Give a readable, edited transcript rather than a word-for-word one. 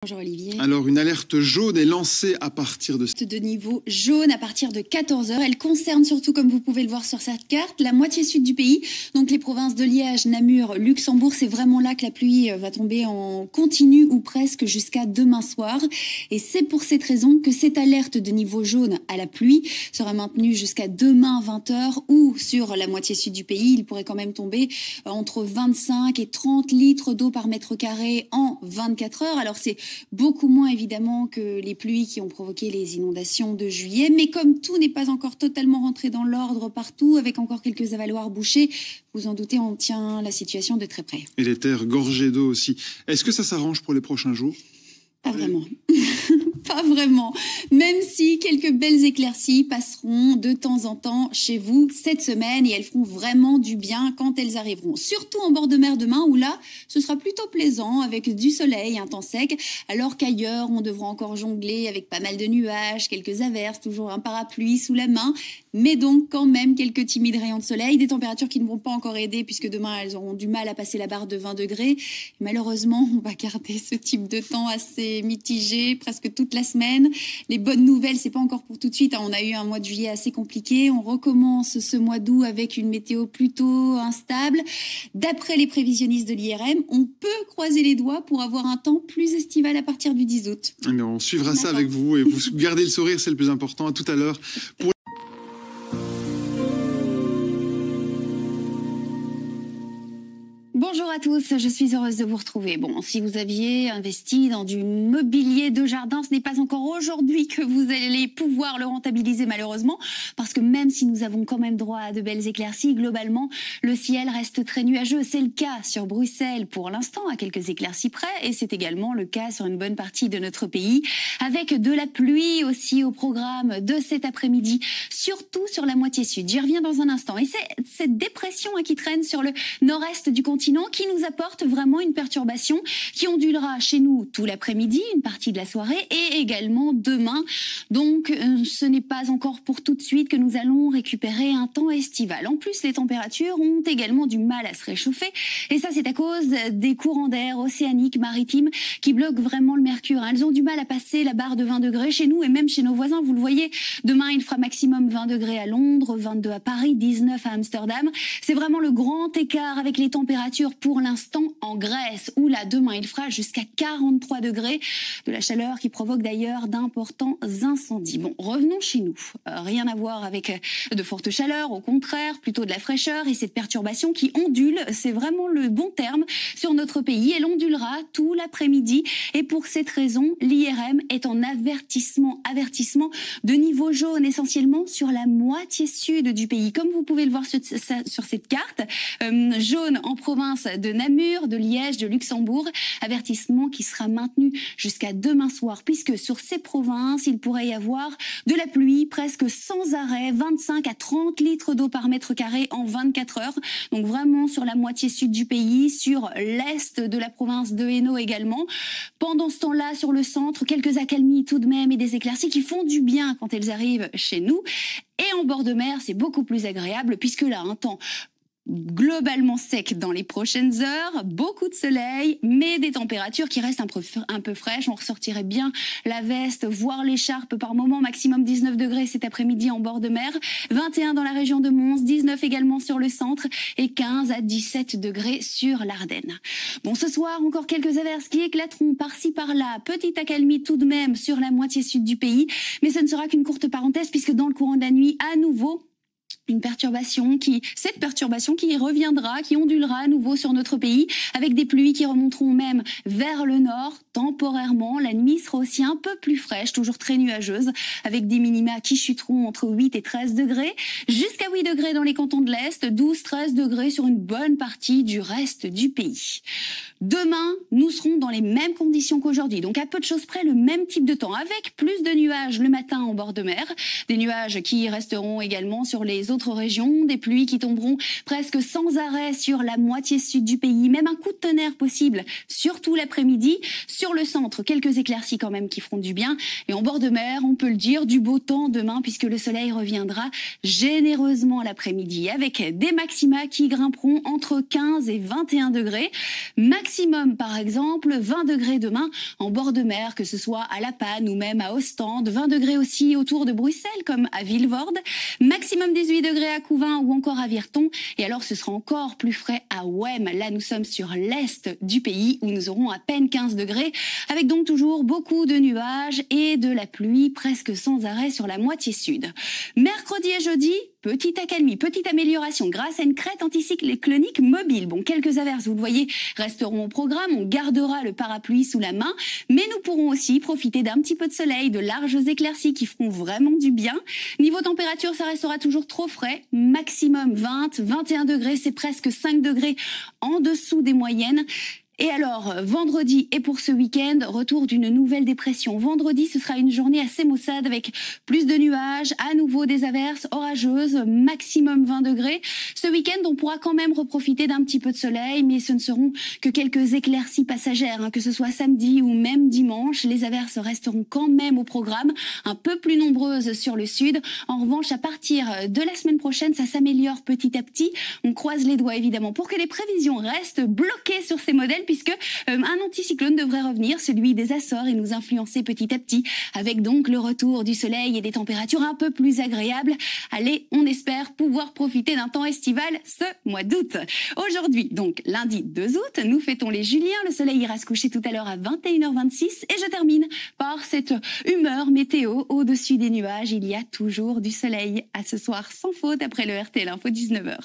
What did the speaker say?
Bonjour Olivier. Alors, une alerte jaune est lancée à partir de niveau jaune à partir de 14 h. Elle concerne surtout, comme vous pouvez le voir sur cette carte, la moitié sud du pays. Donc les provinces de Liège, Namur, Luxembourg, c'est vraiment là que la pluie va tomber en continu ou presque jusqu'à demain soir. Et c'est pour cette raison que cette alerte de niveau jaune à la pluie sera maintenue jusqu'à demain 20 h, ou sur la moitié sud du pays, il pourrait quand même tomber entre 25 et 30 litres d'eau par mètre carré en 24 heures. Alors c'est beaucoup moins évidemment que les pluies qui ont provoqué les inondations de juillet. Mais comme tout n'est pas encore totalement rentré dans l'ordre partout, avec encore quelques avaloirs bouchés, vous en doutez, on tient la situation de très près. Et les terres gorgées d'eau aussi. Est-ce que ça s'arrange pour les prochains jours ? Pas vraiment. Pas vraiment. Même si quelques belles éclaircies passeront de temps en temps chez vous cette semaine, et elles feront vraiment du bien quand elles arriveront. Surtout en bord de mer demain, où là, ce sera plutôt plaisant avec du soleil, un temps sec, alors qu'ailleurs, on devra encore jongler avec pas mal de nuages, quelques averses, toujours un parapluie sous la main, mais donc quand même quelques timides rayons de soleil, des températures qui ne vont pas encore aider puisque demain, elles auront du mal à passer la barre de 20 degrés. Malheureusement, on va garder ce type de temps assez mitigé presque toute la semaine. Les bonnes nouvelles, c'est pas encore pour tout de suite. On a eu un mois de juillet assez compliqué. On recommence ce mois d'août avec une météo plutôt instable. D'après les prévisionnistes de l'IRM, on peut croiser les doigts pour avoir un temps plus estival à partir du 10 août. Mais on suivra ça avec vous et vous gardez le sourire, c'est le plus important. À tout à l'heure. Bonjour à tous, je suis heureuse de vous retrouver. Bon, si vous aviez investi dans du mobilier de jardin, ce n'est pas encore aujourd'hui que vous allez pouvoir le rentabiliser malheureusement, parce que même si nous avons quand même droit à de belles éclaircies, globalement, le ciel reste très nuageux. C'est le cas sur Bruxelles pour l'instant, à quelques éclaircies près, et c'est également le cas sur une bonne partie de notre pays, avec de la pluie aussi au programme de cet après-midi, surtout sur la moitié sud. J'y reviens dans un instant. Et c'est cette dépression qui traîne sur le nord-est du continent qui nous apporte vraiment une perturbation qui ondulera chez nous tout l'après-midi, une partie de la soirée et également demain. Donc ce n'est pas encore pour tout de suite que nous allons récupérer un temps estival. En plus, les températures ont également du mal à se réchauffer et ça c'est à cause des courants d'air océaniques, maritimes qui bloquent vraiment le mercure. Elles ont du mal à passer la barre de 20 degrés chez nous et même chez nos voisins. Vous le voyez, demain il fera maximum 20 degrés à Londres, 22 à Paris, 19 à Amsterdam. C'est vraiment le grand écart avec les températures pour l'instant en Grèce, où là, demain, il fera jusqu'à 43 degrés. De la chaleur qui provoque d'ailleurs d'importants incendies. Bon, revenons chez nous. Rien à voir avec de fortes chaleurs, au contraire, plutôt de la fraîcheur et cette perturbation qui ondule, c'est vraiment le bon terme, sur notre pays. Elle ondulera tout l'après-midi et pour cette raison, l'IRM est en avertissement de niveau jaune, essentiellement sur la moitié sud du pays. Comme vous pouvez le voir sur cette carte, jaune en province de Namur, de Liège, de Luxembourg. Avertissement qui sera maintenu jusqu'à demain soir, puisque sur ces provinces, il pourrait y avoir de la pluie presque sans arrêt, 25 à 30 litres d'eau par mètre carré en 24 heures. Donc vraiment sur la moitié sud du pays, sur l'est de la province de Hainaut également. Pendant ce temps-là, sur le centre, quelques accalmies tout de même et des éclaircies qui font du bien quand elles arrivent chez nous. Et en bord de mer, c'est beaucoup plus agréable, puisque là, un temps globalement sec dans les prochaines heures, beaucoup de soleil, mais des températures qui restent un peu fraîches. On ressortirait bien la veste, voire l'écharpe par moment, maximum 19 degrés cet après-midi en bord de mer, 21 dans la région de Mons, 19 également sur le centre et 15 à 17 degrés sur l'Ardenne. Bon, ce soir, encore quelques averses qui éclateront par-ci par-là, petite accalmie tout de même sur la moitié sud du pays, mais ce ne sera qu'une courte parenthèse puisque dans le courant de la nuit, à nouveau, cette perturbation qui reviendra, qui ondulera à nouveau sur notre pays, avec des pluies qui remonteront même vers le nord, temporairement. La nuit sera aussi un peu plus fraîche, toujours très nuageuse, avec des minima qui chuteront entre 8 et 13 degrés, jusqu'à 8 degrés dans les cantons de l'Est, 12-13 degrés sur une bonne partie du reste du pays. Demain, nous serons dans les mêmes conditions qu'aujourd'hui, donc à peu de choses près le même type de temps, avec plus de nuages le matin en bord de mer, des nuages qui resteront également sur les autres d'autres régions, des pluies qui tomberont presque sans arrêt sur la moitié sud du pays, même un coup de tonnerre possible, surtout l'après-midi. Sur le centre, quelques éclaircies quand même qui feront du bien. Et en bord de mer, on peut le dire, du beau temps demain puisque le soleil reviendra généreusement l'après-midi avec des maxima qui grimperont entre 15 et 21 degrés. Maximum par exemple 20 degrés demain en bord de mer, que ce soit à La Panne ou même à Ostende. 20 degrés aussi autour de Bruxelles comme à Vilvoorde. Maximum 18 degrés à Couvain ou encore à Virton. Et alors ce sera encore plus frais à Ouem. Là nous sommes sur l'est du pays où nous aurons à peine 15 degrés avec donc toujours beaucoup de nuages et de la pluie presque sans arrêt sur la moitié sud. Mercredi et jeudi, petite accalmie, petite amélioration grâce à une crête anticyclonique mobile. Bon, quelques averses, vous le voyez, resteront au programme. On gardera le parapluie sous la main, mais nous pourrons aussi profiter d'un petit peu de soleil, de larges éclaircies qui feront vraiment du bien. Niveau température, ça restera toujours trop frais. Maximum 20, 21 degrés, c'est presque 5 degrés en dessous des moyennes. Et alors, vendredi et pour ce week-end, retour d'une nouvelle dépression. Vendredi, ce sera une journée assez maussade avec plus de nuages, à nouveau des averses orageuses, maximum 20 degrés. Ce week-end, on pourra quand même reprofiter d'un petit peu de soleil, mais ce ne seront que quelques éclaircies passagères, que ce soit samedi ou même dimanche. Les averses resteront quand même au programme, un peu plus nombreuses sur le sud. En revanche, à partir de la semaine prochaine, ça s'améliore petit à petit. On croise les doigts évidemment pour que les prévisions restent bloquées sur ces modèles, puisque un anticyclone devrait revenir, celui des Açores, et nous influencer petit à petit, avec donc le retour du soleil et des températures un peu plus agréables. Allez, on espère pouvoir profiter d'un temps estival ce mois d'août. Aujourd'hui, donc lundi 2 août, nous fêtons les Juliens. Le soleil ira se coucher tout à l'heure à 21h26 et je termine par cette humeur météo au-dessus des nuages. Il y a toujours du soleil. À ce soir sans faute après le RTL Info 19h.